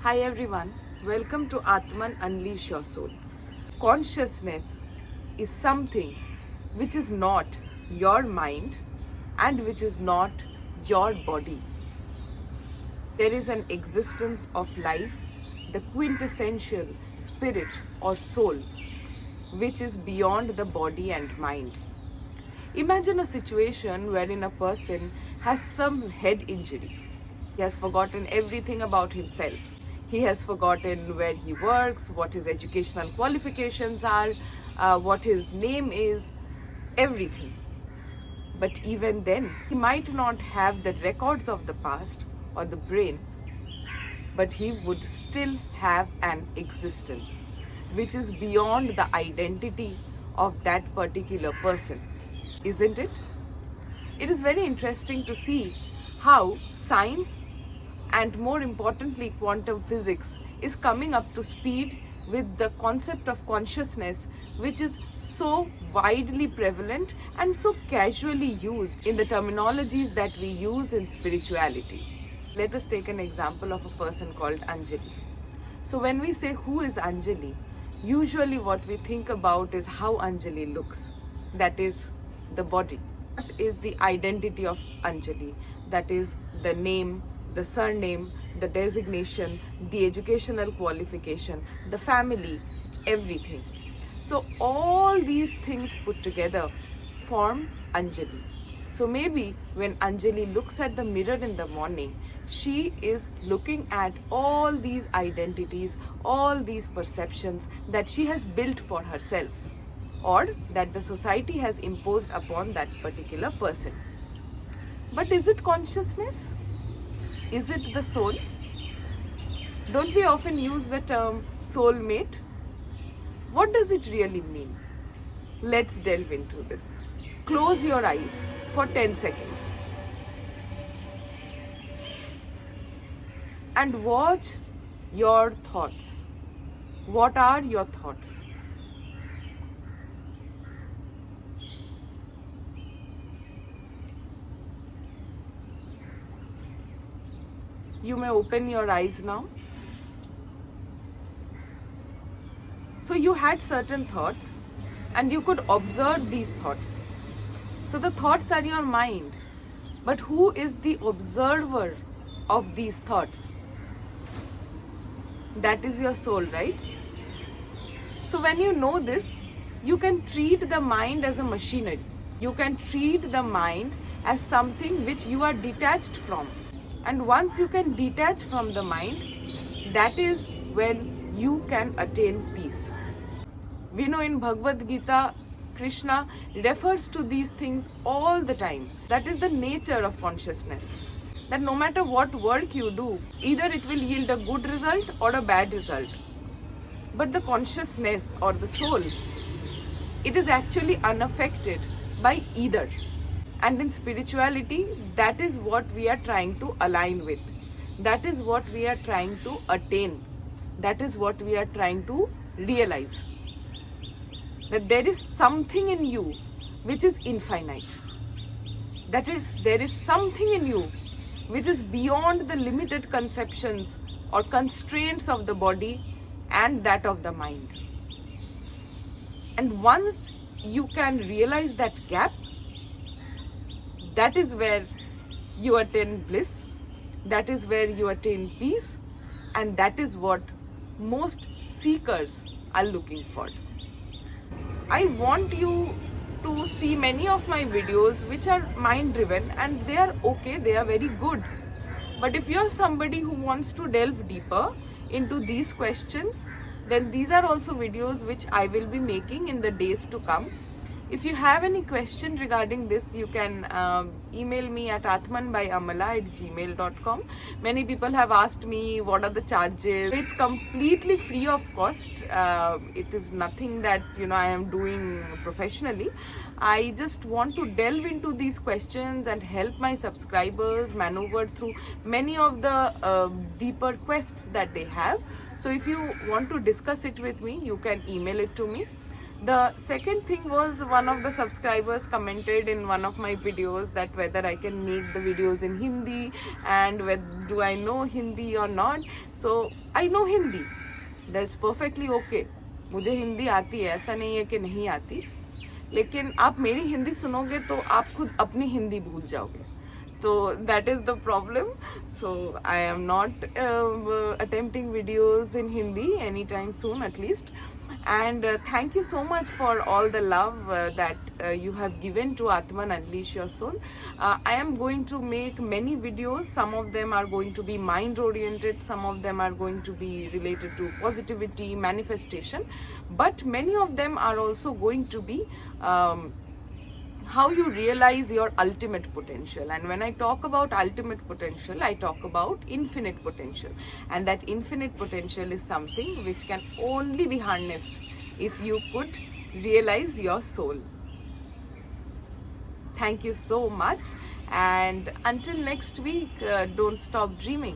Hi everyone, welcome to Atman Unleash Your Soul. Consciousness is something which is not your mind and which is not your body. There is an existence of life, the quintessential spirit or soul, which is beyond the body and mind. Imagine a situation wherein a person has some head injury. He has forgotten everything about himself. He has forgotten where he works, what his educational qualifications are, what his name is, everything. But even then, he might not have the records of the past or the brain, but he would still have an existence which is beyond the identity of that particular person, isn't it? It is very interesting to see how science and more importantly quantum physics is coming up to speed with the concept of consciousness, which is so widely prevalent and so casually used in the terminologies that we use in spirituality. Let us take an example of a person called Anjali. So when we say who is Anjali, usually what we think about is how Anjali looks, that is the body. What is the identity of Anjali? That is the name, the surname, the designation, the educational qualification, the family, everything. So all these things put together form Anjali. So maybe when Anjali looks at the mirror in the morning, she is looking at all these identities, all these perceptions that she has built for herself or that the society has imposed upon that particular person. But is it consciousness? Is it the soul? Don't we often use the term soulmate? What does it really mean? Let's delve into this. Close your eyes for 10 seconds and watch your thoughts. What are your thoughts? You may open your eyes now. So you had certain thoughts and you could observe these thoughts. So the thoughts are your mind. But who is the observer of these thoughts? That is your soul, right? So when you know this, you can treat the mind as a machinery. You can treat the mind as something which you are detached from. And once you can detach from the mind, that is when you can attain peace. We know in Bhagavad Gita, Krishna refers to these things all the time. That is the nature of consciousness. That no matter what work you do, either it will yield a good result or a bad result. But the consciousness or the soul, it is actually unaffected by either. And in spirituality, that is what we are trying to align with. That is what we are trying to attain. That is what we are trying to realize. That there is something in you which is infinite. That is, there is something in you which is beyond the limited conceptions or constraints of the body and that of the mind. And once you can realize that gap, that is where you attain bliss, that is where you attain peace, and that is what most seekers are looking for. I want you to see many of my videos which are mind driven and they are okay, they are very good. But if you are somebody who wants to delve deeper into these questions, then these are also videos which I will be making in the days to come. If you have any question regarding this, you can email me at atmanbyamala@gmail.com. Many people have asked me what are the charges. It's completely free of cost. It is nothing that I am doing professionally. I just want to delve into these questions and help my subscribers maneuver through many of the deeper quests that they have, So if you want to discuss it with me, you can email it to me. The second thing was, one of the subscribers commented in one of my videos that whether I can make the videos in Hindi and whether do I know Hindi or not. So I know Hindi. That's perfectly okay. मुझे हिंदी आती है, ऐसा नहीं है कि नहीं आती, लेकिन आप मेरी हिंदी सुनोगे तो आप खुद अपनी हिंदी भूल जाओगे. So that is the problem. So I am not attempting videos in Hindi anytime soon, at least. And thank you so much for all the love that you have given to Atman Unleash Your Soul. I am going to make many videos. Some of them are going to be mind oriented, some of them are going to be related to positivity, manifestation, but many of them are also going to be how you realize your ultimate potential. And when I talk about ultimate potential, I talk about infinite potential, and that infinite potential is something which can only be harnessed if you could realize your soul. Thank you so much, and until next week, don't stop dreaming.